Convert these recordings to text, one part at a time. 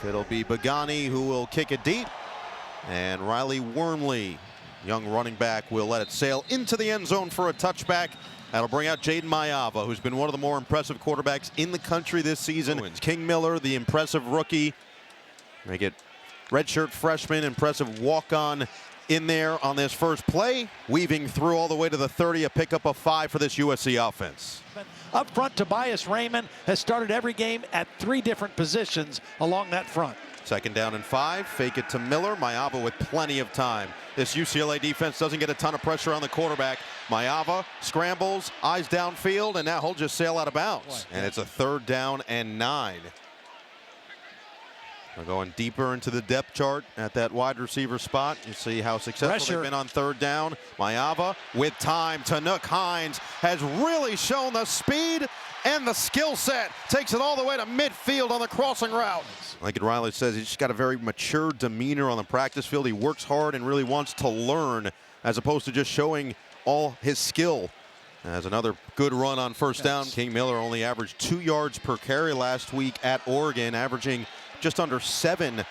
It'll be Bagani who will kick it deep. And Riley Wormley, young running back, will let it sail into the end zone for a touchback. That'll bring out Jaden Mayava, who's been one of the more impressive quarterbacks in the country this season. King Miller, the impressive rookie. Make it redshirt freshman, impressive walk-on in there on this first play, weaving through all the way to the 30, a pickup of 5 for this USC offense. Up front, Tobias Raymond has started every game at 3 different positions along that front. 2nd down and 5, fake it to Miller. Mayava with plenty of time. This UCLA defense doesn't get a ton of pressure on the quarterback. Mayava scrambles, eyes downfield, and now he'll just sail out of bounds. And it's a 3rd down and 9. We're going deeper into the depth chart at that wide receiver spot. You see how successful they've been on 3rd down. Mayava with time. Tanuk Hines has really shown the speed and the skill set. Takes it all the way to midfield on the crossing route. Like Riley says, he's just got a very mature demeanor on the practice field. He works hard and really wants to learn as opposed to just showing all his skill. As another good run on 1st down. King Miller only averaged 2 yards per carry last week at Oregon, averaging just under 7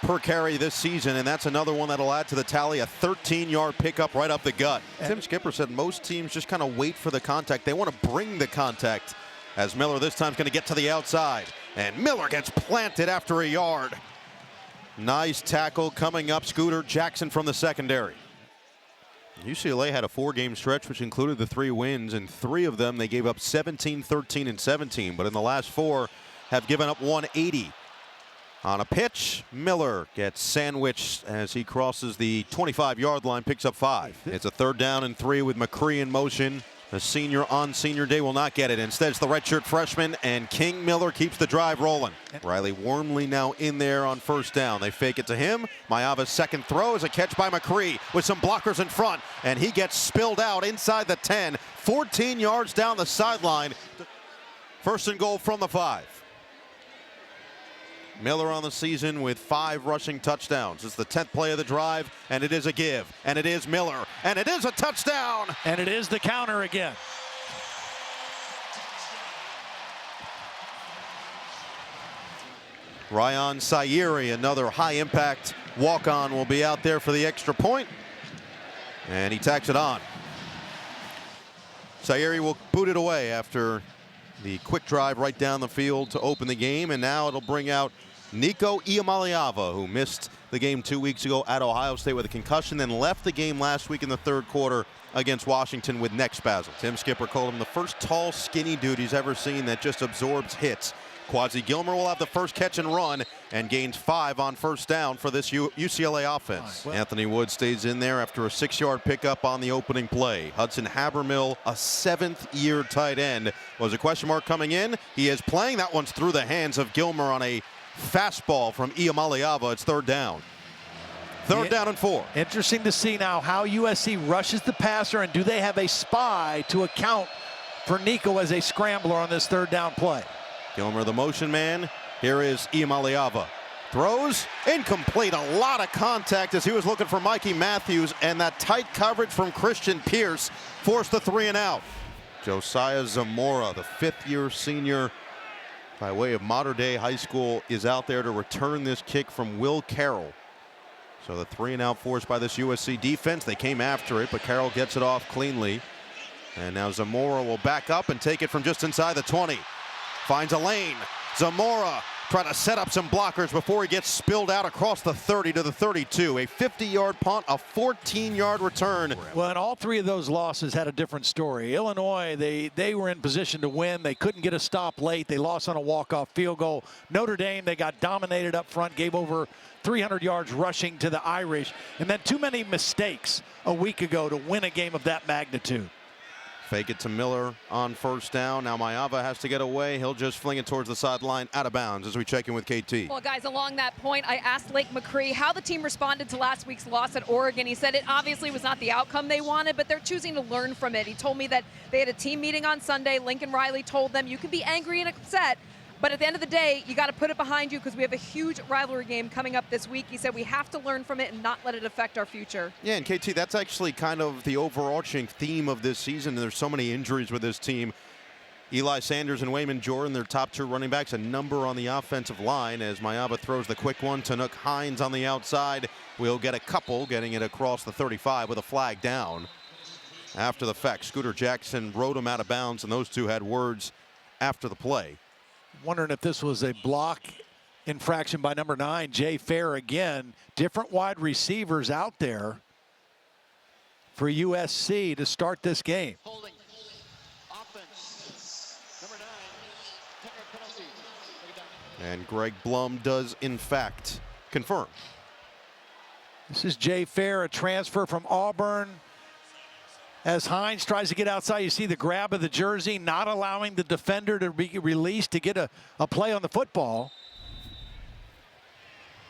per carry this season, and that's another one that'll add to the tally, a 13-yard pickup right up the gut. Tim Skipper said most teams just kind of wait for the contact. They want to bring the contact, as Miller this time is going to get to the outside, and Miller gets planted after a yard. Nice tackle coming up. Scooter Jackson from the secondary. UCLA had a 4-game stretch which included the 3 wins, and 3 of them they gave up 17, 13, and 17, but in the last 4 have given up 180. On a pitch, Miller gets sandwiched as he crosses the 25-yard line, picks up 5. It's a 3rd down and 3 with McCree in motion. The senior on senior day will not get it. Instead, it's the redshirt freshman, and King Miller keeps the drive rolling. Riley Wormley now in there on 1st down. They fake it to him. Mayava's 2nd throw is a catch by McCree with some blockers in front, and he gets spilled out inside the 10, 14 yards down the sideline. 1st and goal from the 5. Miller on the season with 5 rushing touchdowns. It's the 10th play of the drive, and it is a give, and it is Miller, and it is a touchdown. And it is the counter again. Ryan Sayeri, another high-impact walk-on, will be out there for the extra point, and he tacks it on. Sayeri will boot it away after the quick drive right down the field to open the game, and now it'll bring out Nico Iamaleava, who missed the game 2 weeks ago at Ohio State with a concussion, then left the game last week in the 3rd quarter against Washington with neck spasm. Tim Skipper called him the first tall, skinny dude he's ever seen that just absorbs hits. Quasi Gilmer will have the first catch and run and gains 5 on 1st down for this UCLA offense. Anthony Wood stays in there after a 6-yard pickup on the opening play. Hudson Habermill, a 7th-year tight end, was a question mark coming in. He is playing. That one's through the hands of Gilmer on a fastball from Iamaleava. It's 3rd down. 3rd down and 4. Interesting to see now how USC rushes the passer, and do they have a spy to account for Nico as a scrambler on this 3rd down play. Gilmer, the motion man. Here is Iamaleava. Throws incomplete. A lot of contact as he was looking for Mikey Matthews, and that tight coverage from Christian Pierce forced the 3 and out. Josiah Zamora, the 5th-year senior by way of Mater Dei High School, is out there to return this kick from Will Carroll. So the 3 and out forced by this USC defense. They came after it, but Carroll gets it off cleanly. And now Zamora will back up and take it from just inside the 20. Finds a lane. Zamora trying to set up some blockers before he gets spilled out across the 30 to the 32. A 50-yard punt, a 14-yard return. Well, and all 3 of those losses had a different story. Illinois, they were in position to win. They couldn't get a stop late. They lost on a walk-off field goal. Notre Dame, they got dominated up front, gave over 300 yards rushing to the Irish, and then too many mistakes a week ago to win a game of that magnitude. Fake it to Miller on 1st down. Now Mayava has to get away. He'll just fling it towards the sideline, out of bounds, as we check in with KT. Well, guys, along that point, I asked Lake McCree how the team responded to last week's loss at Oregon. He said it obviously was not the outcome they wanted, but they're choosing to learn from it. He told me that they had a team meeting on Sunday. Lincoln Riley told them, you can be angry and upset, but at the end of the day, you got to put it behind you because we have a huge rivalry game coming up this week. He said we have to learn from it and not let it affect our future. Yeah, and KT, that's actually kind of the overarching theme of this season. There's so many injuries with this team. Eli Sanders and Wayman Jordan, their top 2 running backs, a number on the offensive line as Mayava throws the quick one to Nook Hines on the outside. We'll get a couple, getting it across the 35 with a flag down. After the fact, Scooter Jackson rode him out of bounds, and those two had words after the play. Wondering if this was a block infraction by number 9, Jay Fair again. Different wide receivers out there for USC to start this game. Holding. Offense. Number 9. Penalty. And Greg Blum does, in fact, confirm. This is Jay Fair, a transfer from Auburn. As Hines tries to get outside, you see the grab of the jersey, not allowing the defender to be released to get a play on the football.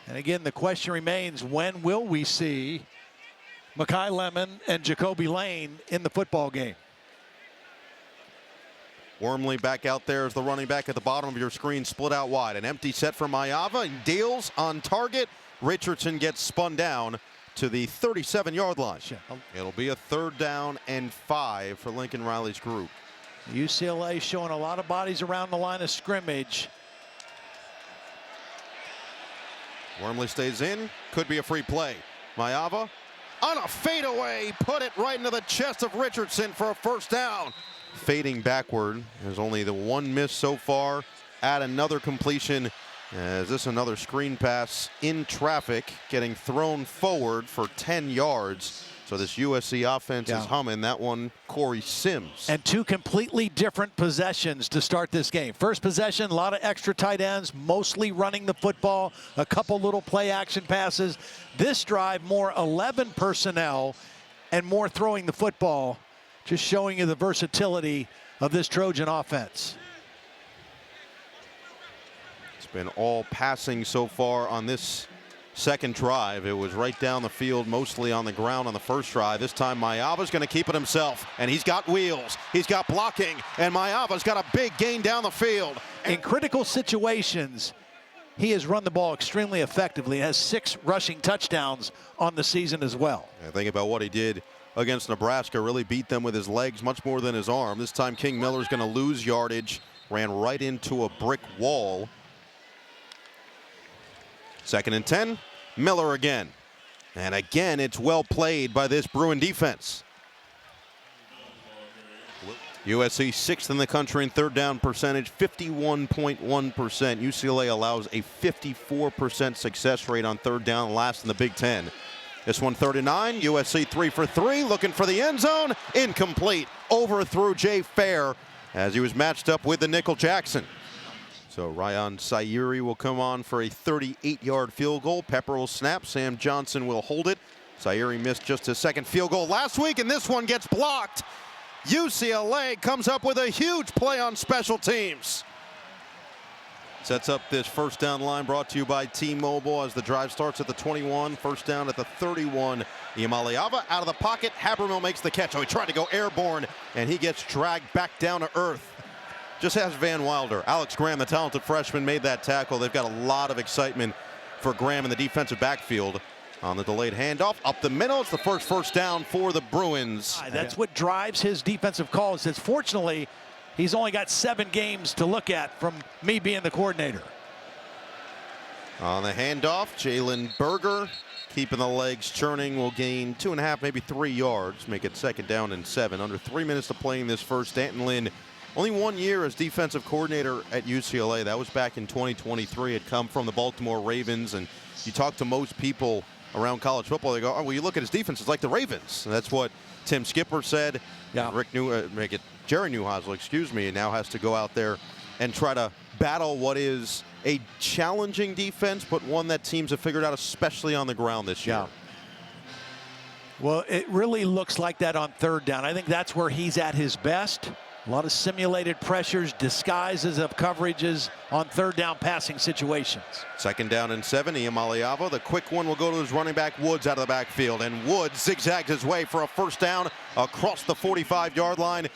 And again, the question remains, when will we see Makai Lemon and Jacoby Lane in the football game? Wormley back out there as the running back at the bottom of your screen, split out wide. An empty set for Mayava, and deals on target. Richardson gets spun down to the 37-yard line. It'll be a 3rd down and 5 for Lincoln Riley's group. UCLA showing a lot of bodies around the line of scrimmage. Wormley stays in, could be a free play. Mayava on a fadeaway, put it right into the chest of Richardson for a 1st down. Fading backward, there's only the 1 miss so far. Add another completion. Is this another screen pass in traffic, getting thrown forward for 10 yards. So this USC offense is humming. That one, Corey Sims. And 2 completely different possessions to start this game. First possession, a lot of extra tight ends, mostly running the football, a couple little play action passes. This drive, more 11 personnel and more throwing the football, just showing you the versatility of this Trojan offense. It's been all passing so far on this second drive. It was right down the field, mostly on the ground on the first drive. This time Mayava's going to keep it himself, and he's got wheels, he's got blocking, and Mayava's got a big gain down the field. In critical situations, he has run the ball extremely effectively, has 6 rushing touchdowns on the season as well. Think about what he did against Nebraska, really beat them with his legs much more than his arm. This time King Miller's going to lose yardage, ran right into a brick wall. 2nd and 10, Miller again. And again, it's well played by this Bruin defense. USC 6th in the country in 3rd down percentage, 51.1%. UCLA allows a 54% success rate on 3rd down, last in the Big Ten. This one 39, USC 3 for 3, looking for the end zone, incomplete. Overthrew Jay Fair as he was matched up with the nickel Jackson. So Ryan Sayuri will come on for a 38-yard field goal. Pepper will snap. Sam Johnson will hold it. Sayuri missed just his 2nd field goal last week, and this one gets blocked. UCLA comes up with a huge play on special teams. Sets up this 1st down line, brought to you by T-Mobile as the drive starts at the 21. 1st down at the 31. Imaliava out of the pocket. Habermill makes the catch. Oh, he tried to go airborne, and he gets dragged back down to earth. Just ask Van Wilder. Alex Graham, the talented freshman, made that tackle. They've got a lot of excitement for Graham in the defensive backfield. On the delayed handoff, up the middle, it's the first down for the Bruins. That's what drives his defensive calls. Says, fortunately, he's only got 7 games to look at from me being the coordinator. On the handoff, Jalen Berger, keeping the legs churning, will gain 2.5, maybe 3 yards, make it 2nd down and 7. Under 3 minutes to play in this first. Stanton Lynn, only 1 year as defensive coordinator at UCLA. That was back in 2023. Had come from the Baltimore Ravens, and you talk to most people around college football, they go, oh, well, you look at his defense, it's like the Ravens. And that's what Tim Skipper said. Yeah. Jerry Neuheisel, excuse me, now has to go out there and try to battle what is a challenging defense, but one that teams have figured out, especially on the ground this year. Yeah. Well, it really looks like that on 3rd down. I think that's where he's at his best. A lot of simulated pressures, disguises of coverages on 3rd down passing situations. 2nd down and 7, Iamaliava. The quick one will go to his running back, Woods, out of the backfield. And Woods zigzagged his way for a 1st down across the 45-yard line.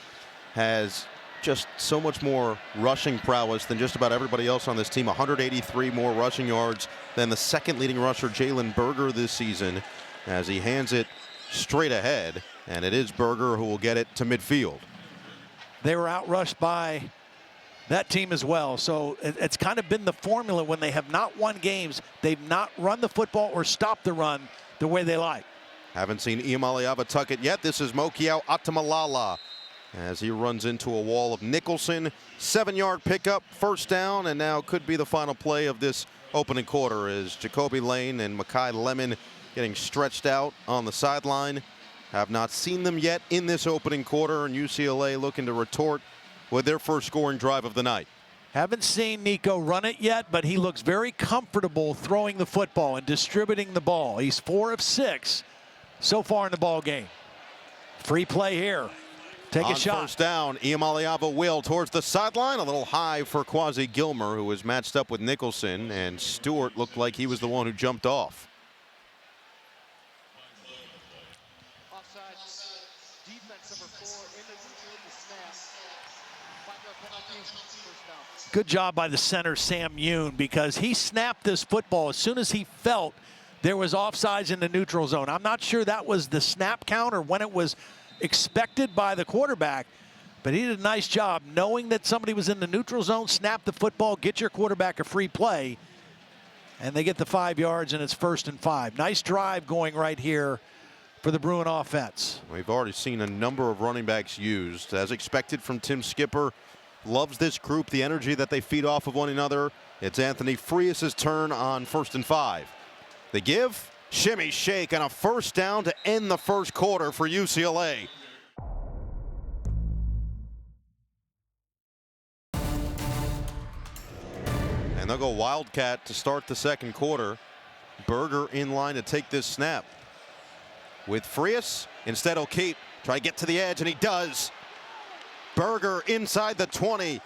Has just so much more rushing prowess than just about everybody else on this team. 183 more rushing yards than the 2nd leading rusher, Jalen Berger, this season, as he hands it straight ahead. And it is Berger who will get it to midfield. They were outrushed by that team as well. So it's kind of been the formula when they have not won games. They've not run the football or stopped the run the way they like. Haven't seen Imaliava tuck it yet. This is Mokiao Atamalala as he runs into a wall of Nicholson. 7-yard pickup, first down, and now could be the final play of this opening quarter as Jacoby Lane and Makai Lemon getting stretched out on the sideline. Have not seen them yet in this opening quarter, and UCLA looking to retort with their first scoring drive of the night. Haven't seen Nico run it yet, but he looks very comfortable throwing the football and distributing the ball. He's 4 of 6 so far in the ball game. Free play here. Take a shot. First down, Imaliava will towards the sideline. A little high for Quasi Gilmer, who was matched up with Nicholson, and Stewart looked like he was the one who jumped off. Offside. Defense number 4 in the snap. 5-yard penalty. First down. Good job by the center, Sam Yoon, because he snapped this football as soon as he felt there was offsides in the neutral zone. I'm not sure that was the snap count or when it was expected by the quarterback, but he did a nice job knowing that somebody was in the neutral zone. Snap the football, get your quarterback a free play, and they get the 5 yards, and it's 1st and 5. Nice drive going right here for the Bruin offense. We've already seen a number of running backs used as expected from Tim Skipper. Loves this group, the energy that they feed off of one another. It's Anthony Frias' turn on 1st and 5. They give, shimmy, shake, and a first down to end the first quarter for UCLA. And they'll go Wildcat to start the second quarter. Berger in line to take this snap. With Frias, instead he'll keep, try to get to the edge, and he does. Berger inside the 20.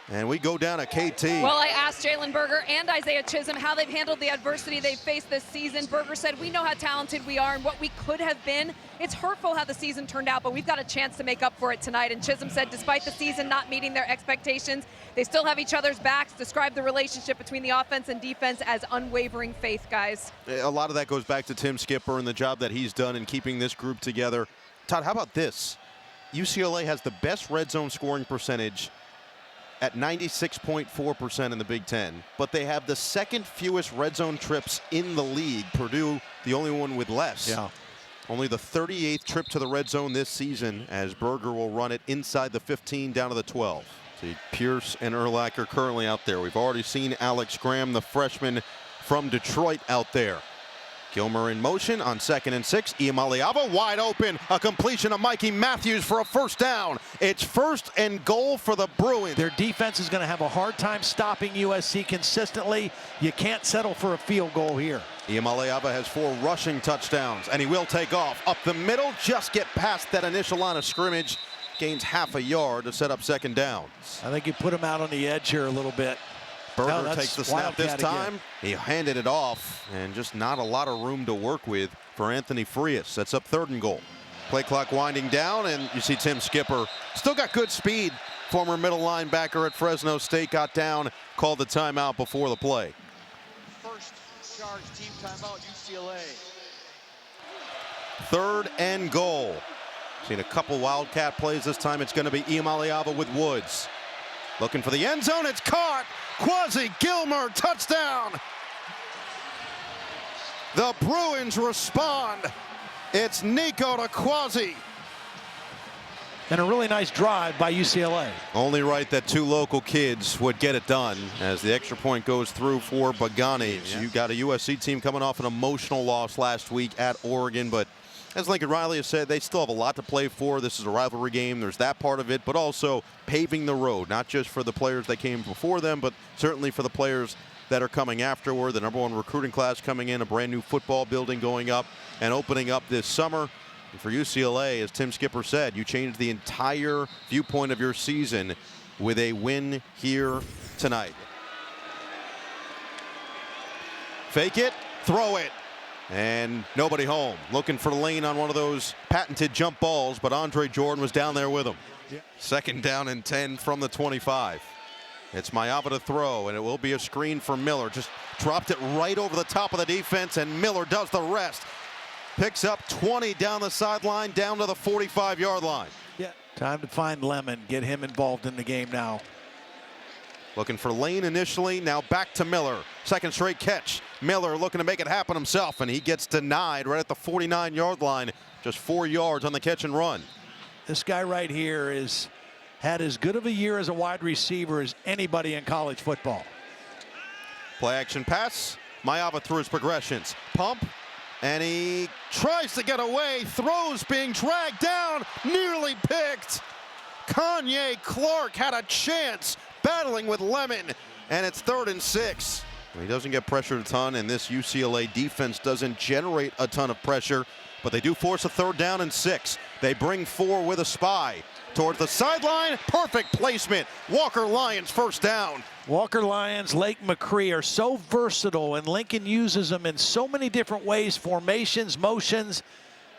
And we go down to KT. Well, I asked Jalen Berger and Isaiah Chisholm how they've handled the adversity they've faced this season. Berger said, we know how talented we are and what we could have been. It's hurtful how the season turned out, but we've got a chance to make up for it tonight. And Chisholm said, despite the season not meeting their expectations, they still have each other's backs. Described the relationship between the offense and defense as unwavering faith, guys. A lot of that goes back to Tim Skipper and the job that he's done in keeping this group together. Todd, how about this? UCLA has the best red zone scoring percentage at 96.4% in the Big Ten, but they have the second fewest red zone trips in the league. Purdue, the only one with less. Yeah. Only the 38th trip to the red zone this season, as Berger will run it inside the 15 down to the 12. See, Pierce and Urlacher currently out there. We've already seen Alex Graham, the freshman from Detroit, out there. Gilmer in motion on 2nd and 6. Imaliava wide open. A completion of Mikey Matthews for a first down. It's 1st and goal for the Bruins. Their defense is going to have a hard time stopping USC consistently. You can't settle for a field goal here. Imaliava has 4 rushing touchdowns, and he will take off. Up the middle, just get past that initial line of scrimmage. Gains half a yard to set up 2nd downs. I think you put him out on the edge here a little bit. Berger takes the snap this time. Again. He handed it off, and just not a lot of room to work with for Anthony Frias. Sets up 3rd and goal. Play clock winding down, and you see Tim Skipper. Still got good speed. Former middle linebacker at Fresno State got down, called the timeout before the play. First charge team timeout, UCLA. 3rd and goal. Seen a couple Wildcat plays this time. It's going to be Imaliava with Woods. Looking for the end zone. It's caught. Quasi Gilmer, touchdown. The Bruins respond. It's Nico to Quasi. And a really nice drive by UCLA. Only right that 2 local kids would get it done as the extra point goes through for Bagani. Yeah. You got a USC team coming off an emotional loss last week at Oregon, but as Lincoln Riley has said, they still have a lot to play for. This is a rivalry game. There's that part of it, but also paving the road, not just for the players that came before them, but certainly for the players that are coming afterward. The #1 recruiting class coming in, a brand new football building going up and opening up this summer. And for UCLA, as Tim Skipper said, you changed the entire viewpoint of your season with a win here tonight. Fake it, throw it. And nobody home. Looking for Lane on one of those patented jump balls, but Andre Jordan was down there with him. Yeah. 2nd down and 10 from the 25. It's Mayava to throw, and it will be a screen for Miller. Just dropped it right over the top of the defense, and Miller does the rest. Picks up 20 down the sideline, down to the 45-yard line. Yeah. Time to find Lemon, get him involved in the game now. Looking for Lane initially, now back to Miller. Second straight catch. Miller looking to make it happen himself, and he gets denied right at the 49-yard line. Just 4 yards on the catch and run. This guy right here is had as good of a year as a wide receiver as anybody in college football. Play action pass. Mayava through his progressions. Pump, and he tries to get away. Throws being dragged down, nearly picked. Kanye Clark had a chance battling with Lemon, and it's 3rd and 6. He doesn't get pressured a ton, and this UCLA defense doesn't generate a ton of pressure, but they do force a 3rd down and 6. They bring 4 with a spy. Towards the sideline, perfect placement. Walker Lyons first down. Walker Lyons, Lake McCree are so versatile, and Lincoln uses them in so many different ways, formations, motions.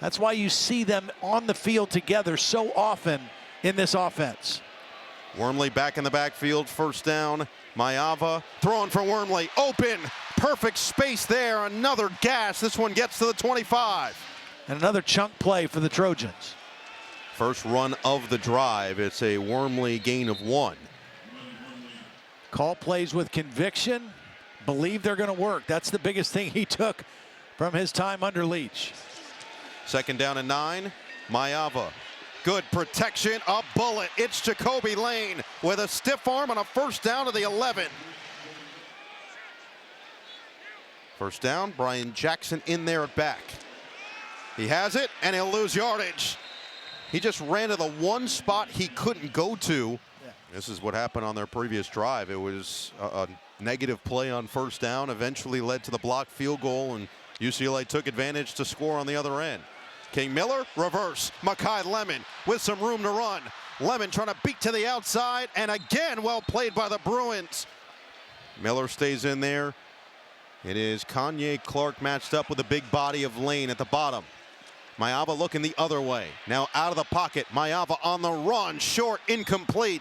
That's why you see them on the field together so often in this offense. Wormley back in the backfield, first down. Mayava throwing for Wormley, open, perfect space there, another gas. This one gets to the 25. And another chunk play for the Trojans. First run of the drive. It's a Wormley gain of 1. Call plays with conviction, believe they're going to work. That's the biggest thing he took from his time under Leach. Second down and 9. Mayava. Good protection, a bullet. It's Jacoby Lane with a stiff arm on a first down to the 11. First down, Brian Jackson in there at back. He has it, and he'll lose yardage. He just ran to the one spot he couldn't go to. This is what happened on their previous drive. It was a negative play on first down, eventually led to the blocked field goal, and UCLA took advantage to score on the other end. King Miller, reverse. Makai Lemon with some room to run. Lemon trying to beat to the outside, and again, well played by the Bruins. Miller stays in there. It is Kanye Clark matched up with the big body of Lane at the bottom. Mayava looking the other way. Now out of the pocket. Mayava on the run. Short, incomplete.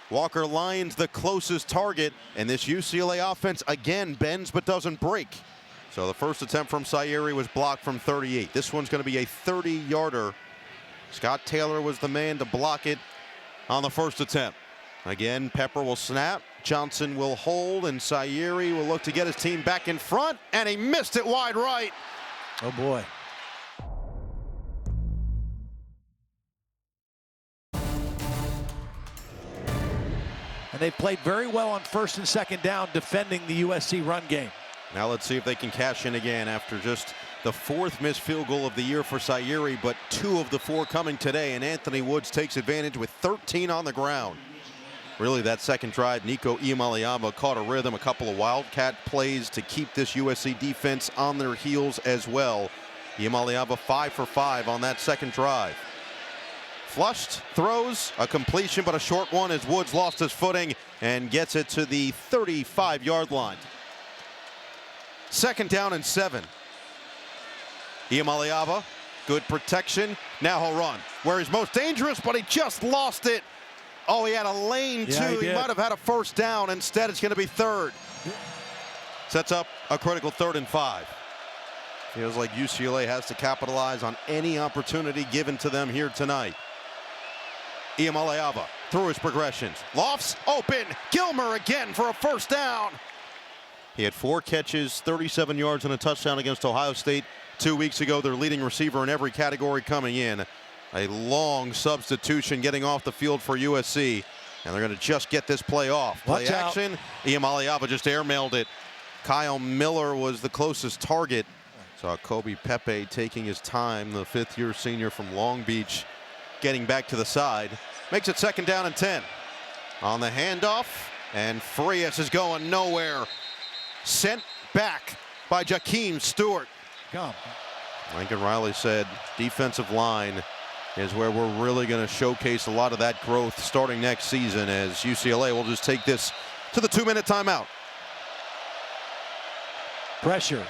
Walker Lyons the closest target, and this UCLA offense again bends but doesn't break. So the first attempt from Sayeri was blocked from 38. This one's going to be a 30-yarder. Scott Taylor was the man to block it on the first attempt. Again, Pepper will snap. Johnson will hold, and Sayeri will look to get his team back in front, and he missed it wide right. Oh, boy. And they've played very well on first and second down defending the USC run game. Now let's see if they can cash in again after just the 4th missed field goal of the year for Sayeri, but 2 of the 4 coming today, and Anthony Woods takes advantage with 13 on the ground. Really, that second drive, Nico Iamaleava caught a rhythm, a couple of wildcat plays to keep this USC defense on their heels as well. Iamaleava 5 for 5 on that second drive. Flushed, throws, a completion, but a short one as Woods lost his footing and gets it to the 35-yard line. Second down and 7. Iamaleava, good protection. Now he'll run where he's most dangerous, but he just lost it. Oh, he had a lane too. He might have had a first down. Instead, it's going to be 3rd. Sets up a critical 3rd and 5. Feels like UCLA has to capitalize on any opportunity given to them here tonight. Iamaleava through his progressions. Lofts open. Gilmer again for a first down. He had 4 catches, 37 yards, and a touchdown against Ohio State 2 weeks ago. Their leading receiver in every category coming in. A long substitution getting off the field for USC, and they're going to just get this play off. Play action. Iamaleava just airmailed it. Kyle Miller was the closest target. Saw Kobe Pepe taking his time, the 5th-year senior from Long Beach, getting back to the side. Makes it second down and 10. On the handoff, and Frias is going nowhere. Sent back by Jakeem Stewart. Lincoln Riley said defensive line is where we're really going to showcase a lot of that growth starting next season, as UCLA will just take this to the 2-minute timeout. Pressure.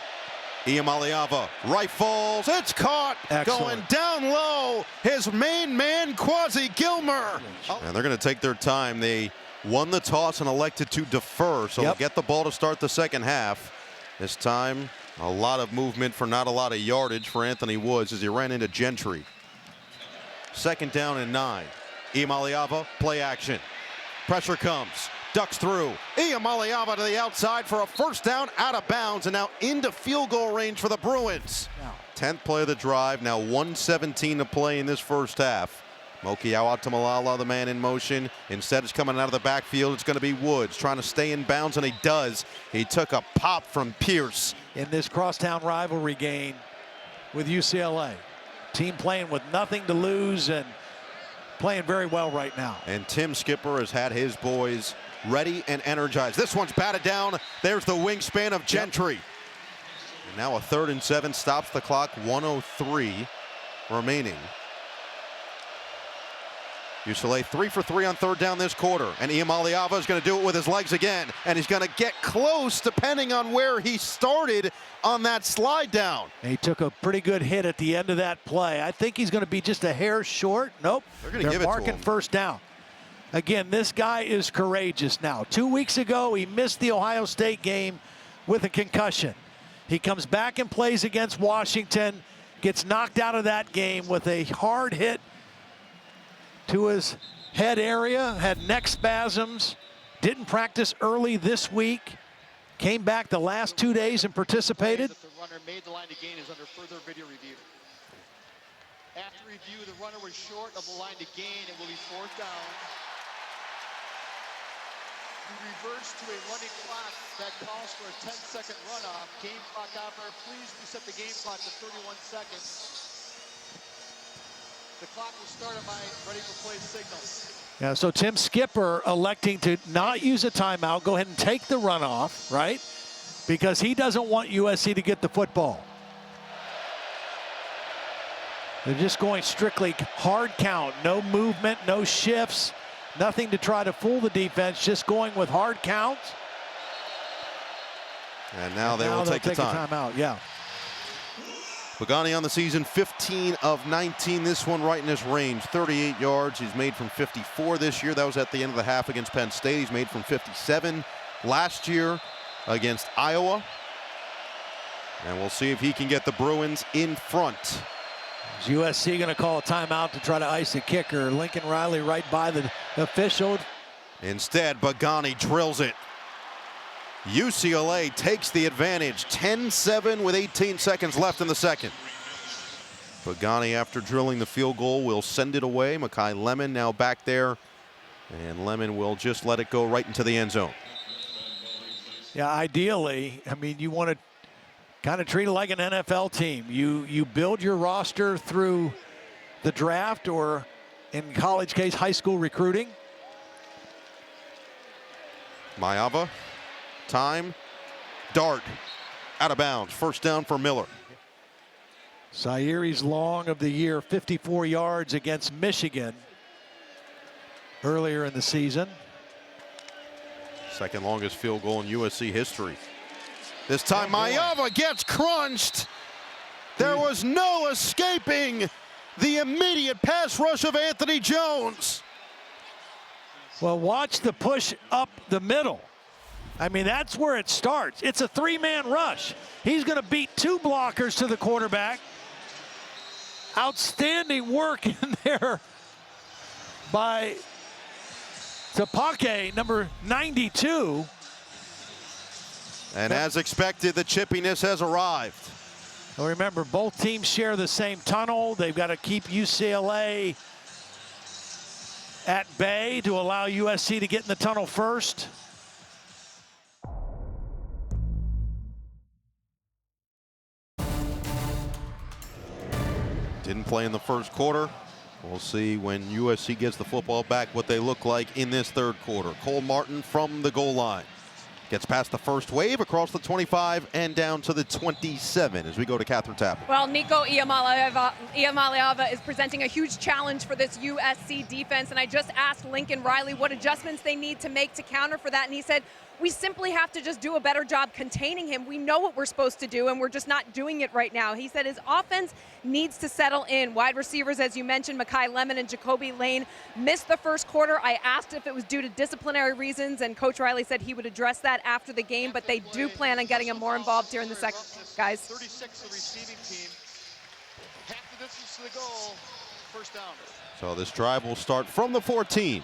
Iamaleava rifles. It's caught. Excellent. Going down low. His main man, Quasi Gilmer. And they're going to take their time. They won the toss and elected to defer, so they'll get the ball to start the second half. This time, a lot of movement for not a lot of yardage for Anthony Woods as he ran into Gentry. Second down and 9. Iamaleava, play action. Pressure comes. Ducks through. Iamaleava to the outside for a first down, out of bounds, and now into field goal range for the Bruins. 10th play of the drive, now 1:17 to play in this first half. Mokiawa-Tamalala, the man in motion. Instead, it's coming out of the backfield. It's going to be Woods trying to stay in bounds, and he does. He took a pop from Pierce. In this crosstown rivalry game with UCLA. Team playing with nothing to lose and playing very well right now. And Tim Skipper has had his boys ready and energized. This one's batted down. There's the wingspan of Gentry. Yep. And now a 3rd and 7 stops the clock. 1:03 remaining. UCLA 3 for 3 on 3rd down this quarter. And Iamaleava is going to do it with his legs again. And he's going to get close depending on where he started on that slide down. He took a pretty good hit at the end of that play. I think he's going to be just a hair short. Nope. They're marking first down. Again, this guy is courageous now. 2 weeks ago, he missed the Ohio State game with a concussion. He comes back and plays against Washington, gets knocked out of that game with a hard hit to his head area, had neck spasms, didn't practice early this week, came back the last 2 days and participated. The runner made the line to gain is under further video review. After review, the runner was short of the line to gain and will be 4th down. We reverse to a running clock that calls for a 10-second runoff. Game clock operator, please reset the game clock to 31 seconds. The clock will start at my ready for play signal. Yeah, so Tim Skipper electing to not use a timeout, go ahead and take the runoff, right? Because he doesn't want USC to get the football. They're just going strictly hard count, no movement, no shifts, nothing to try to fool the defense, just going with hard counts. And now they will take the timeout, yeah. Pagani on the season, 15 of 19. This one right in his range, 38 yards. He's made from 54 this year. That was at the end of the half against Penn State. He's made from 57 last year against Iowa. And we'll see if he can get the Bruins in front. Is USC going to call a timeout to try to ice the kicker? Lincoln Riley right by the official. Instead, Pagani drills it. UCLA takes the advantage, 10-7 with 18 seconds left in the second. Pagani, after drilling the field goal, will send it away. Makai Lemon now back there, and Lemon will just let it go right into the end zone. Yeah, ideally, I mean, you want to kind of treat it like an NFL team. You build your roster through the draft, or in college case, high school recruiting. Mayava. Time, dart, out of bounds. First down for Miller. Sayeri's long of the year, 54 yards against Michigan earlier in the season. Second longest field goal in USC history. This time Mayava gets crunched. There was no escaping the immediate pass rush of Anthony Jones. Well, watch the push up the middle. I mean, that's where it starts. It's a 3-man rush. He's going to beat 2 blockers to the quarterback. Outstanding work in there by Tapake, number 92. And as expected, the chippiness has arrived. Well, remember, both teams share the same tunnel. They've got to keep UCLA at bay to allow USC to get in the tunnel first. Didn't play in the first quarter. We'll see when USC gets the football back what they look like in this third quarter. Cole Martin from the goal line. Gets past the first wave, across the 25 and down to the 27 as we go to Catherine Tappan. Well, Nico Iamaleava is presenting a huge challenge for this USC defense, and I just asked Lincoln Riley what adjustments they need to make to counter for that, and he said, we simply have to just do a better job containing him. We know what we're supposed to do, and we're just not doing it right now. He said his offense needs to settle in. Wide receivers, as you mentioned, Makai Lemon and Jacoby Lane missed the first quarter. I asked if it was due to disciplinary reasons, and Coach Riley said he would address that after the game, but they do plan on getting him more involved here in the second, guys. 36, the receiving team. Half the distance to the goal. First down. So this drive will start from the 14.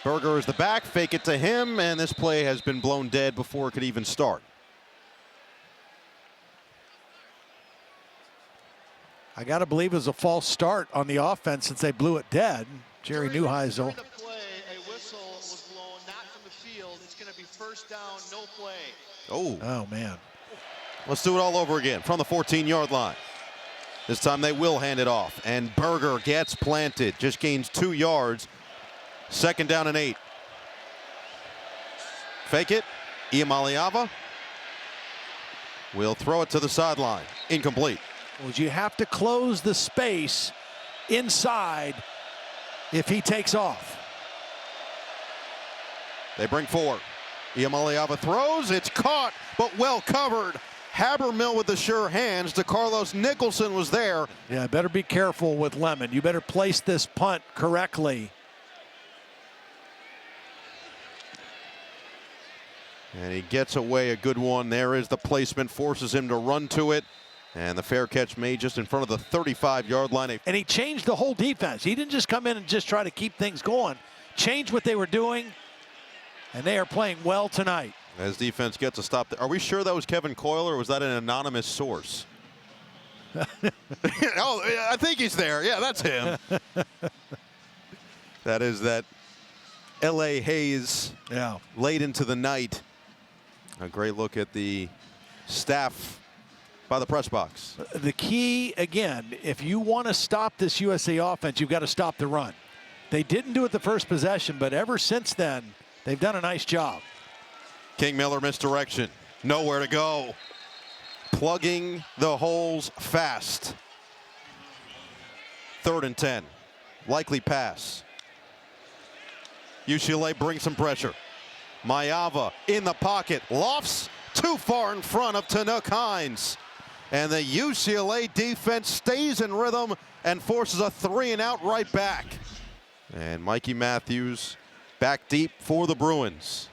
Berger is the back, fake it to him, and this play has been blown dead before it could even start. I got to believe it was a false start on the offense since they blew it dead. Jerry Neuheisel. During the play, a whistle was blown, not from the field. It's going to be first down, no play. Oh, man. Let's do it all over again from the 14-yard line. This time they will hand it off, and Berger gets planted, just gains 2 yards. 2nd down and 8. Fake it. Iamaleava will throw it to the sideline. Incomplete. Well, you have to close the space inside if he takes off. They bring 4. Iamaleava throws. It's caught, but well covered. Habermill with the sure hands. DeCarlos Nicholson was there. Yeah, better be careful with Lemon. You better place this punt correctly. And he gets away a good one. There is the placement, forces him to run to it. And the fair catch made just in front of the 35-yard line. And he changed the whole defense. He didn't just come in and just try to keep things going. Changed what they were doing, and they are playing well tonight. As defense gets a stop. Are we sure that was Kevin Coyle, or was that an anonymous source? Oh, I think he's there. Yeah, that's him. That is that L.A. haze late into the night. A great look at the staff by the press box. The key, again, if you want to stop this USA offense, you've got to stop the run. They didn't do it the first possession, but ever since then, they've done a nice job. King Miller misdirection. Nowhere to go. Plugging the holes fast. 3rd and 10. Likely pass. UCLA brings some pressure. Maiava in the pocket. Lofts too far in front of Tanuk Hines. And the UCLA defense stays in rhythm and forces a 3-and-out right back. And Mikey Matthews back deep for the Bruins.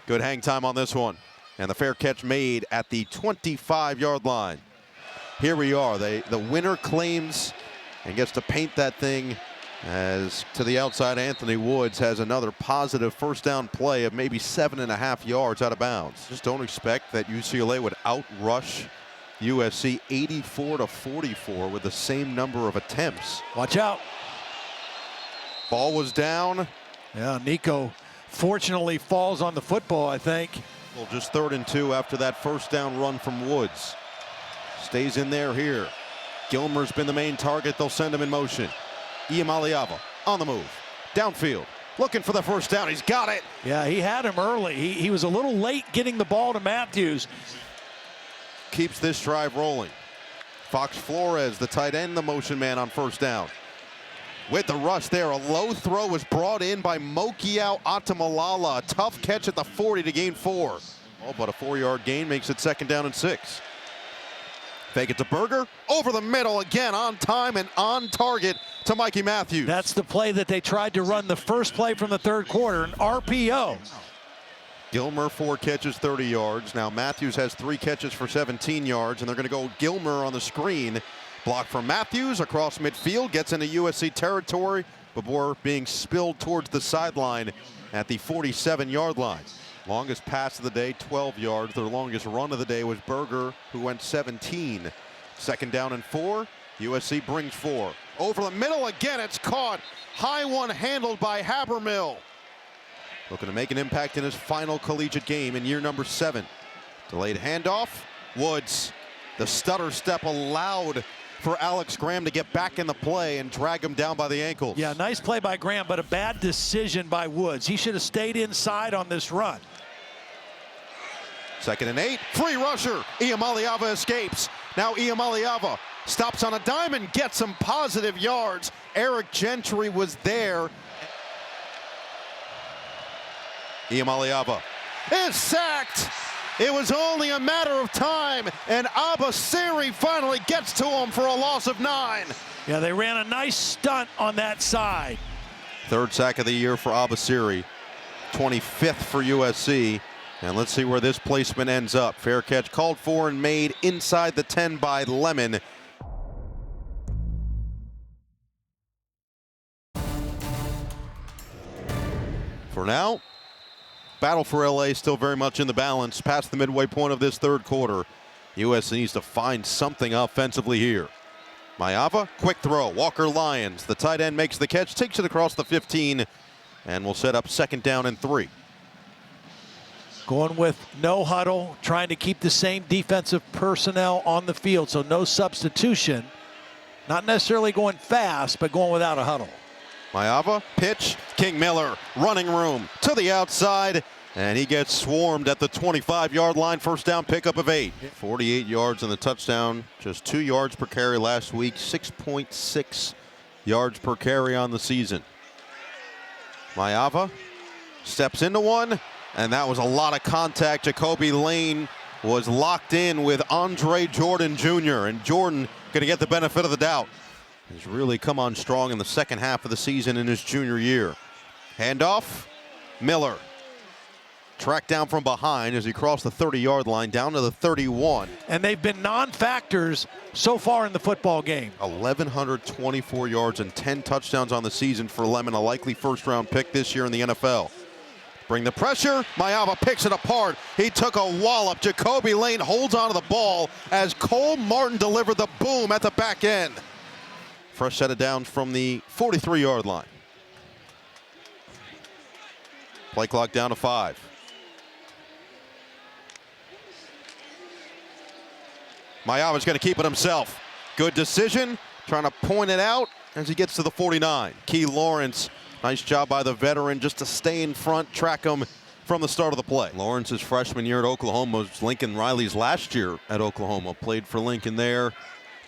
Good hang time on this one. And the fair catch made at the 25-yard line. Here we are. The winner claims and gets to paint that thing as to the outside. Anthony Woods has another positive first down play of maybe 7.5 yards out of bounds. Just don't expect that UCLA would outrush USC 84-44 with the same number of attempts. Watch out. Ball was down. Yeah, Nico fortunately falls on the football, I think. Well, just 3rd and 2 after that first down run from Woods. Stays in there here. Gilmer's been the main target. They'll send him in motion. Iamaleava on the move. Downfield. Looking for the first down. He's got it. Yeah, he had him early. He was a little late getting the ball to Matthews. Keeps this drive rolling. Fox Flores, the tight end, the motion man on first down. With the rush there, a low throw was brought in by Mokiao Atamalala. A tough catch at the 40 to gain 4. Oh, but a 4-yard gain makes it 2nd down and 6. Fake it to Berger. Over the middle again, on time and on target to Mikey Matthews. That's the play that they tried to run the first play from the 3rd quarter, an RPO. Gilmer 4 catches, 30 yards. Now Matthews has 3 catches for 17 yards, and they're going to go Gilmer on the screen. Block from Matthews across midfield, gets into USC territory before being spilled towards the sideline at the 47-yard line. Longest pass of the day, 12 yards. Their longest run of the day was Berger, who went 17. 2nd down and 4. USC brings 4. Over the middle again, it's caught. High one handled by Habermill. Looking to make an impact in his final collegiate game in year number 7. Delayed handoff. Woods. The stutter step allowed for Alex Graham to get back in the play and drag him down by the ankles. Yeah, nice play by Graham, but a bad decision by Woods. He should have stayed inside on this run. 2nd and 8. Free rusher. Iamaleava escapes. Now Iamaleava stops on a dime and gets some positive yards. Eric Gentry was there. Iamaleava is sacked. It was only a matter of time, and Abasiri finally gets to him for a loss of 9. Yeah, they ran a nice stunt on that side. 3rd sack of the year for Abasiri. 25th for USC. And let's see where this placement ends up. Fair catch called for and made inside the 10 by Lemon. For now, battle for LA still very much in the balance past the midway point of this third quarter. USC needs to find something offensively here. Maeva, quick throw. Walker Lyons, the tight end, makes the catch, takes it across the 15, and will set up 2nd down and 3. Going with no huddle, trying to keep the same defensive personnel on the field, so no substitution. Not necessarily going fast, but going without a huddle. Maeva, pitch, King Miller, running room to the outside, and he gets swarmed at the 25-yard line. 1st down, pickup of 8. 48 yards on the touchdown, just 2 yards per carry last week, 6.6 yards per carry on the season. Maeva steps into one, and that was a lot of contact. Jacoby Lane was locked in with Andre Jordan Jr., and Jordan going to get the benefit of the doubt. He's really come on strong in the second half of the season in his junior year. Handoff, Miller. Tracked down from behind as he crossed the 30-yard line down to the 31. And they've been non-factors so far in the football game. 1,124 yards and 10 touchdowns on the season for Lemon, a likely first-round pick this year in the NFL. Bring the pressure. Maeva picks it apart. He took a wallop. Jacoby Lane holds onto the ball as Cole Martin delivered the boom at the back end. Fresh set of downs from the 43-yard line. Play clock down to 5. Maeva's going to keep it himself. Good decision. Trying to point it out as he gets to the 49. Key Lawrence, nice job by the veteran just to stay in front, track him from the start of the play. Lawrence's freshman year at Oklahoma was Lincoln Riley's last year at Oklahoma. Played for Lincoln there.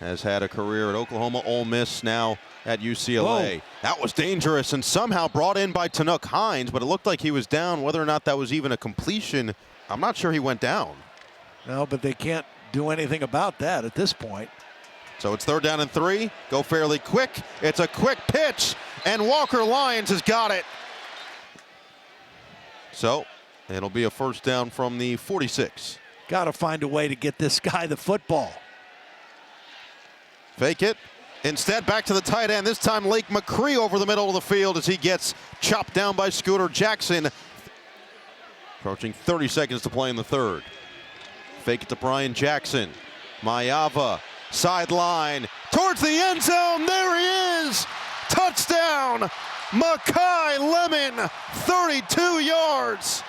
Has had a career at Oklahoma, Ole Miss, now at UCLA. Whoa. That was dangerous and somehow brought in by Tanuk Hines, but it looked like he was down. Whether or not that was even a completion, I'm not sure he went down. No, but they can't do anything about that at this point. So it's 3rd down and 3. Go fairly quick. It's a quick pitch, and Walker Lyons has got it. So it'll be a 1st down from the 46. Got to find a way to get this guy the football. Fake it. Instead, back to the tight end. This time, Lake McCree over the middle of the field as he gets chopped down by Scooter Jackson. Approaching 30 seconds to play in the 3rd. Fake it to Brian Jackson. Maeva, sideline, towards the end zone. There he is. Touchdown. Makai Lemon, 32 yards.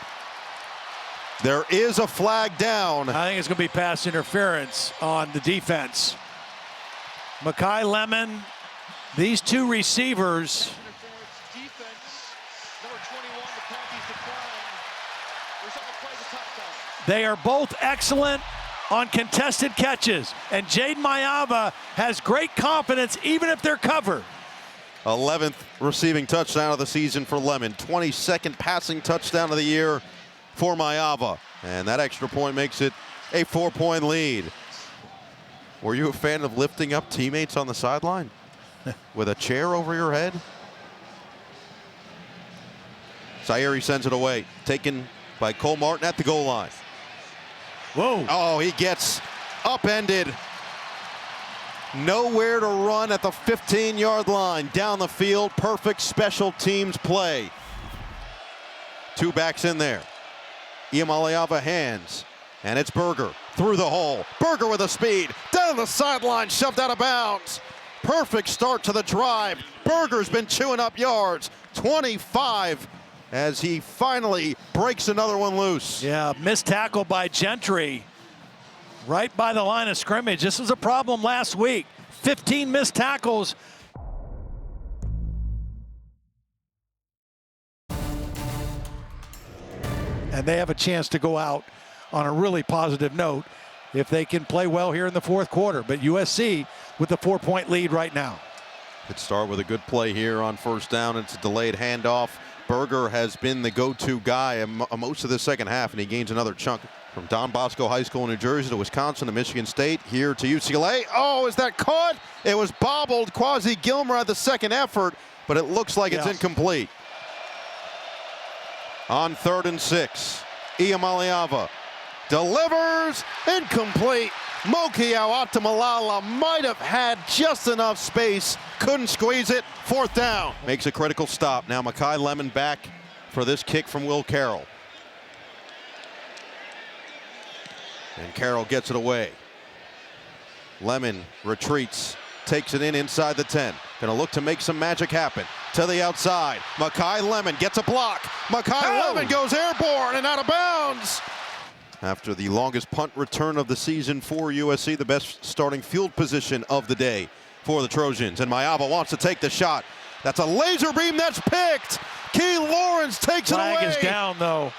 There is a flag down. I think it's going to be pass interference on the defense. Makai Lemon, these two receivers. They are both excellent on contested catches, and Jaden Maeva has great confidence even if they're covered. 11th receiving touchdown of the season for Lemon. 22nd passing touchdown of the year for Maeva. And that extra point makes it a 4-point lead. Were you a fan of lifting up teammates on the sideline with a chair over your head? Sayeri sends it away. Taken by Cole Martin at the goal line. Whoa. Oh, he gets upended. Nowhere to run at the 15-yard line. Down the field, perfect special teams play. 2 backs in there. Iamaleava hands, and it's Berger through the hole. Berger with a speed, down the sideline, shoved out of bounds. Perfect start to the drive. Berger's been chewing up yards. 25 as he finally breaks another one loose. Yeah, missed tackle by Gentry right by the line of scrimmage. This was a problem last week. 15 missed tackles. And they have a chance to go out on a really positive note if they can play well here in the 4th quarter. But USC with the 4-point lead right now. Could start with a good play here on 1st down. It's a delayed handoff. Berger has been the go-to guy most of the second half, and he gains another chunk from Don Bosco High School in New Jersey to Wisconsin to Michigan State, here to UCLA. Oh, is that caught? It was bobbled. Quasi Gilmer had the second effort, but it looks like it's incomplete. On 3rd and 6, Iamaleava delivers, incomplete. Mokiao Atamalala might have had just enough space, couldn't squeeze it. 4th down. Makes a critical stop. Now Makai Lemon back for this kick from Will Carroll. And Carroll gets it away. Lemon retreats, takes it in inside the 10. Gonna look to make some magic happen. To the outside, Makai Lemon gets a block. Makai Lemon goes airborne and out of bounds. After the longest punt return of the season for USC, the best starting field position of the day for the Trojans. And Mayava wants to take the shot. That's a laser beam that's picked. Key Lawrence takes it away. Flag is down though.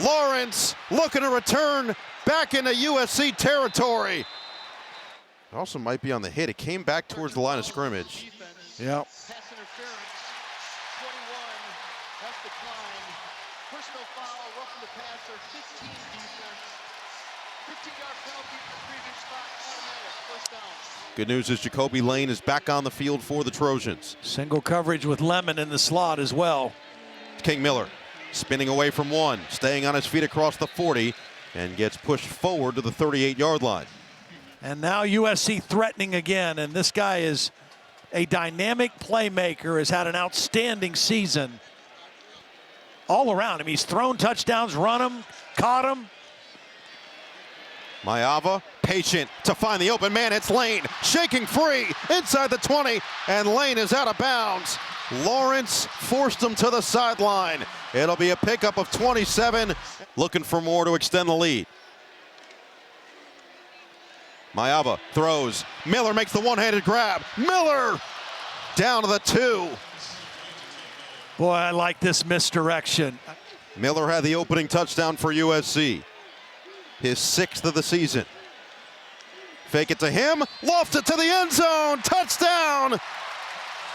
Lawrence looking to return back into USC territory. It also might be on the hit. It came back towards the line of scrimmage. Yep. Pass interference. 21. That's declined. Personal foul. Roughing the passer. 15 defense. 15-yard penalty for previous spot. Automatic. First down. Good news is Jacoby Lane is back on the field for the Trojans. Single coverage with Lemon in the slot as well. King Miller spinning away from one, staying on his feet across the 40, and gets pushed forward to the 38-yard line. And now USC threatening again, and this guy is a dynamic playmaker, has had an outstanding season all around him. He's thrown touchdowns, run them, caught them. Mayava, patient to find the open man. It's Lane, shaking free inside the 20, and Lane is out of bounds. Lawrence forced him to the sideline. It'll be a pickup of 27, looking for more to extend the lead. Mayava throws. Miller makes the one-handed grab. Miller down to the 2. Boy, I like this misdirection. Miller had the opening touchdown for USC. His 6th of the season. Fake it to him. Lofts it to the end zone. Touchdown!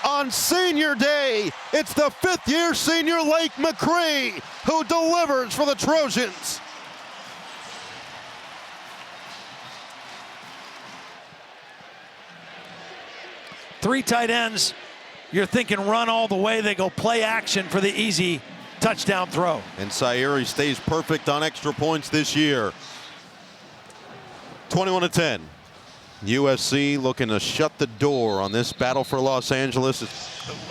On senior day, it's the 5th-year senior Lake McCree who delivers for the Trojans. Three tight ends, you're thinking run all the way. They go play action for the easy touchdown throw. And Sayuri stays perfect on extra points this year. 21-10. USC looking to shut the door on this battle for Los Angeles.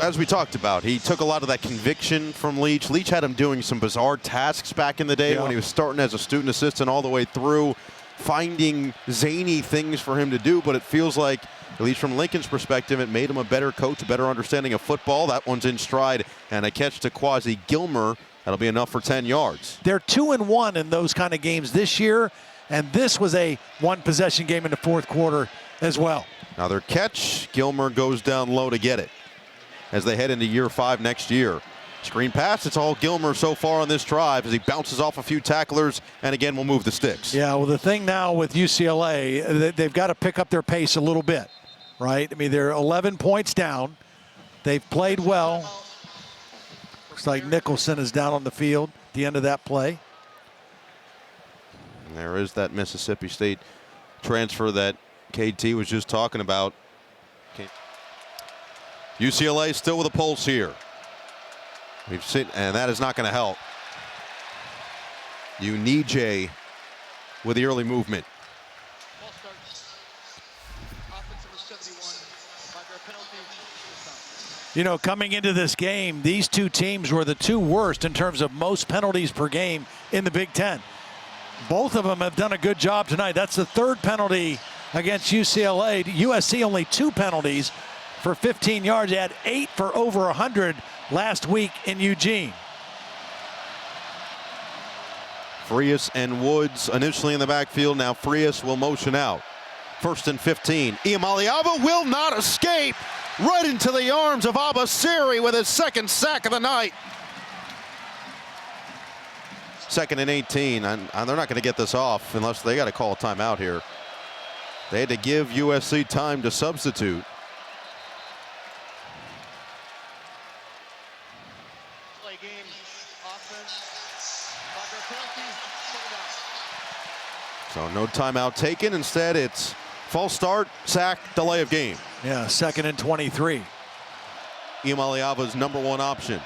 As we talked about, he took a lot of that conviction from Leach. Leach had him doing some bizarre tasks back in the day when he was starting as a student assistant all the way through, finding zany things for him to do, but it feels like, at least from Lincoln's perspective, it made him a better coach, a better understanding of football. That one's in stride, and a catch to Quasi Gilmer. That'll be enough for 10 yards. They're 2-1 in those kind of games this year, and this was a one-possession game in the fourth quarter as well. Another catch. Gilmer goes down low to get it as they head into year 5 next year. Screen pass, it's all Gilmer so far on this drive as he bounces off a few tacklers and again will move the sticks. Yeah, well, the thing now with UCLA, they've got to pick up their pace a little bit, right? I mean, they're 11 points down. They've played well. Looks like Nicholson is down on the field at the end of that play. And there is that Mississippi State transfer that KT was just talking about. UCLA still with a pulse here. We've seen, and that is not going to help. You need Jay with the early movement. You know, coming into this game, these two teams were the 2 worst in terms of most penalties per game in the Big Ten. Both of them have done a good job tonight. That's the 3rd penalty against UCLA. USC only 2 penalties for 15 yards. They had 8 for over 100 last week in Eugene. Frias and Woods initially in the backfield. Now Frias will motion out. 1st and 15. Iamaleava will not escape. Right into the arms of Abasiri with his 2nd sack of the night. 2nd and 18, and they're not going to get this off unless they got to call a timeout here. They had to give USC time to substitute. Play game, offense, so no timeout taken. Instead, it's false start, sack, delay of game. Yeah, 2nd and 23. Iamaleava's #1 option.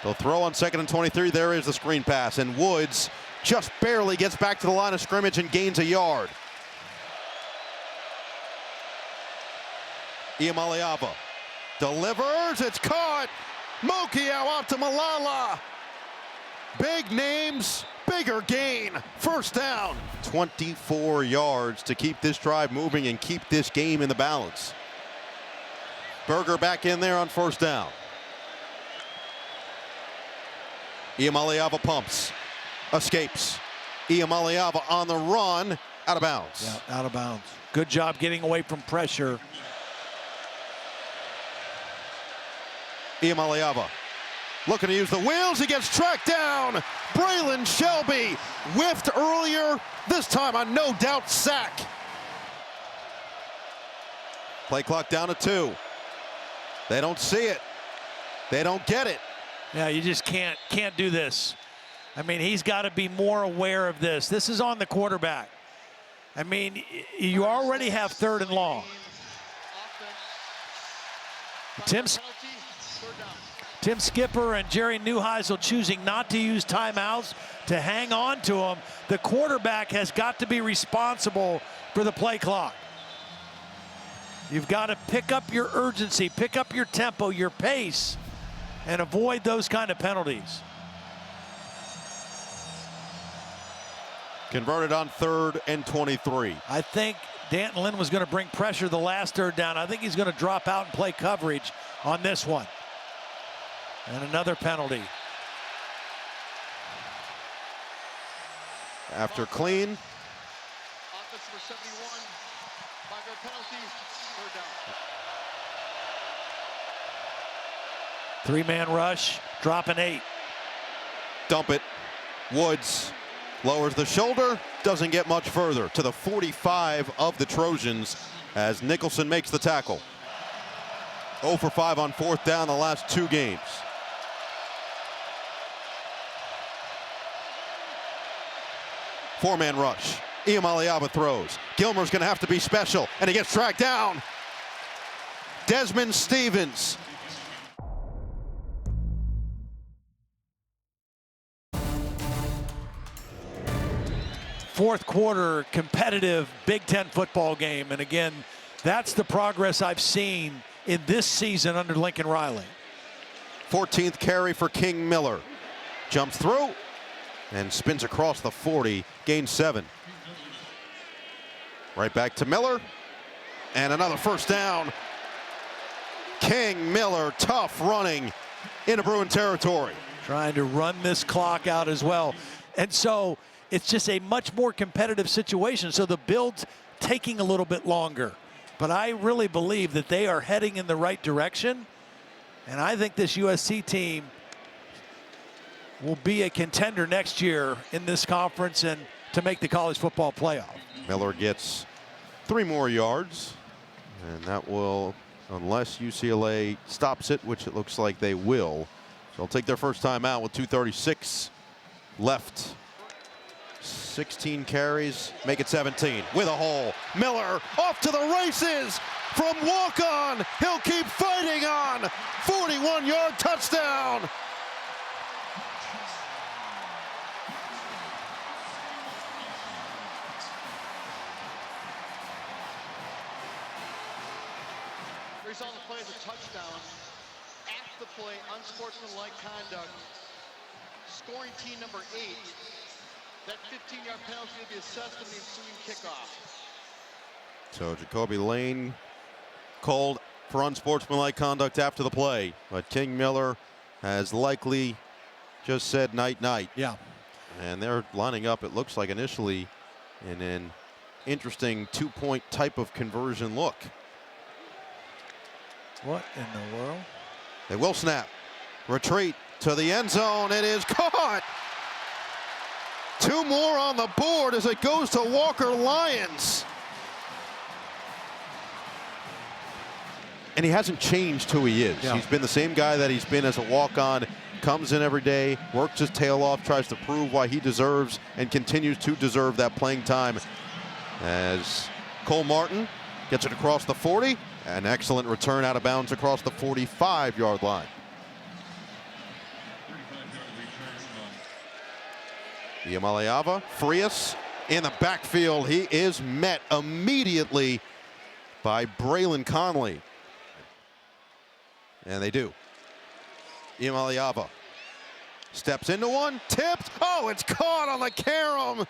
They'll throw on 2nd and 23. There is the screen pass, and Woods just barely gets back to the line of scrimmage and gains a yard. Iamaleava delivers. It's caught. Mokiao out to Malala. Big names, bigger gain. First down. 24 yards to keep this drive moving and keep this game in the balance. Berger back in there on first down. Iamaleava pumps, escapes. Iamaleava on the run, out of bounds. Yeah, out of bounds. Good job getting away from pressure. Iamaleava looking to use the wheels. He gets tracked down. Braylon Shelby whiffed earlier. This time a no doubt sack. Play clock down to 2. They don't see it. They don't get it. Yeah, you just can't do this. I mean, he's got to be more aware of this. This is on the quarterback. I mean, you already have 3rd and long. Tim Skipper and Jerry Neuheisel choosing not to use timeouts to hang on to him. The quarterback has got to be responsible for the play clock. You've got to pick up your urgency, pick up your tempo, your pace, and avoid those kind of penalties. Converted on 3rd and 23. I think Danton Lynn was going to bring pressure the last 3rd down. I think he's going to drop out and play coverage on this one. And another penalty. After clean. Offense number 71. 5-yard penalty. 3rd down. 3-man rush, dropping 8. Dump it. Woods lowers the shoulder, doesn't get much further to the 45 of the Trojans as Nicholson makes the tackle. 0 for 5 on 4th down the last 2 games. Four-man rush. Iamaleava throws. Gilmer's going to have to be special, and he gets tracked down. Desmond Stevens. Fourth quarter competitive Big Ten football game, and again, that's the progress I've seen in this season under Lincoln Riley. 14th carry for King Miller. Jumps through and spins across the 40, gains 7. Right back to Miller, and another first down. King Miller, tough running into Bruin territory. Trying to run this clock out as well. And so it's just a much more competitive situation. So the build's taking a little bit longer. But I really believe that they are heading in the right direction. And I think this USC team will be a contender next year in this conference and to make the college football playoff. Miller gets 3 more yards, and that will, unless UCLA stops it, which it looks like they will. They'll take their first time out with 2:36 left. 16 carries, make it 17 with a hole. Miller off to the races from walk-on. He'll keep fighting on. 41-yard touchdown. On the play as a touchdown. After the play, unsportsmanlike conduct. Scoring team number 8. That 15-yard penalty will be assessed in the ensuing kickoff. So Jacoby Lane called for unsportsmanlike conduct after the play, but King Miller has likely just said night-night. Yeah. And they're lining up, it looks like initially, in an interesting 2-point type of conversion look. What in the world? They will snap. Retreat to the end zone. It is caught. 2 more on the board as it goes to Walker Lyons. And he hasn't changed who he is. Yeah. He's been the same guy that he's been as a walk-on. Comes in every day, works his tail off, tries to prove why he deserves and continues to deserve that playing time. As Cole Martin gets it across the 40. An excellent return out of bounds across the 45-yard line. Iamaleava, Frias in the backfield. He is met immediately by Braylon Conley. And they do. Iamaleava steps into one, tipped. Oh, it's caught on the carom.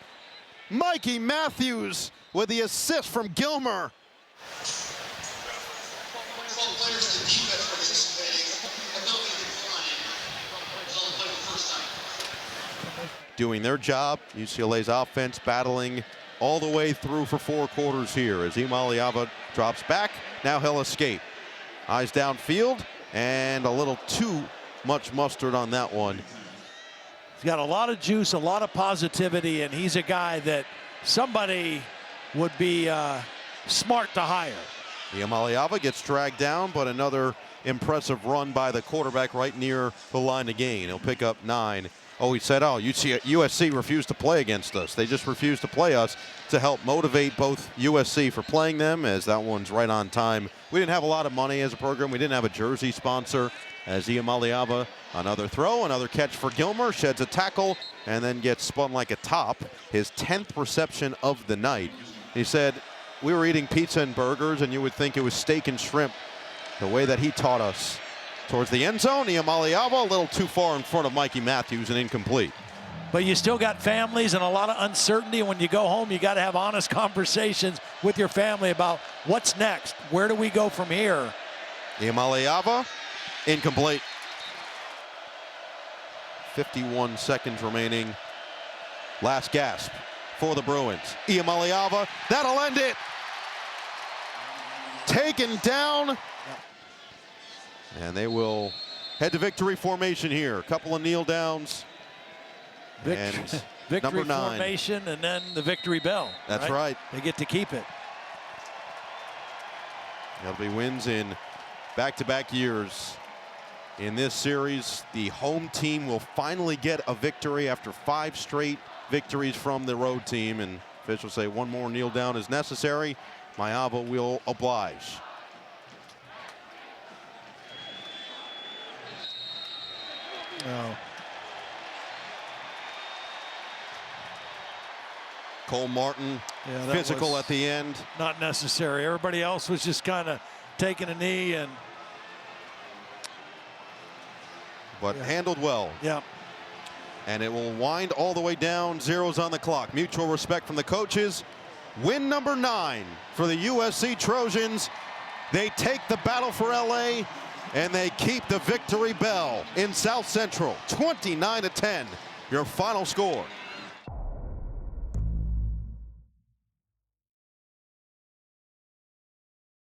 Mikey Matthews with the assist from Gilmer. Doing their job. UCLA's offense battling all the way through for 4 quarters here as Iamaleava drops back. Now he'll escape. Eyes downfield, and a little too much mustard on that one. He's got a lot of juice, a lot of positivity, and he's a guy that somebody would be smart to hire. Iamaleava gets dragged down, but another impressive run by the quarterback right near the line to gain. He'll pick up 9. Oh, he said, oh, USC refused to play against us. They just refused to play us to help motivate both USC for playing them, as that one's right on time. We didn't have a lot of money as a program. We didn't have a jersey sponsor. As Iamaleava, another throw, another catch for Gilmer, sheds a tackle, and then gets spun like a top. His 10th reception of the night. He said, we were eating pizza and burgers, and you would think it was steak and shrimp, the way that he taught us. Towards the end zone, Iamaleava a little too far in front of Mikey Matthews and incomplete. But you still got families and a lot of uncertainty. When you go home, you got to have honest conversations with your family about what's next. Where do we go from here? Iamaleava, incomplete. 51 seconds remaining. Last gasp for the Bruins. Iamaleava, that'll end it. Taken down. And they will head to victory formation here. A couple of kneel downs. Victory number 9. formation, and then the victory bell. That's right. They get to keep it. That'll be wins in back-to-back years. In this series, the home team will finally get a victory after 5 straight victories from the road team. And officials say one more kneel down is necessary. Iamaleava will oblige. No. Cole Martin, physical at the end. Not necessary. Everybody else was just kind of taking a knee and. But handled well. Yeah. And it will wind all the way down. 0's on the clock. Mutual respect from the coaches. Win number 9 for the USC Trojans. They take the battle for LA, and they keep the victory bell in South Central. 29-10, your final score.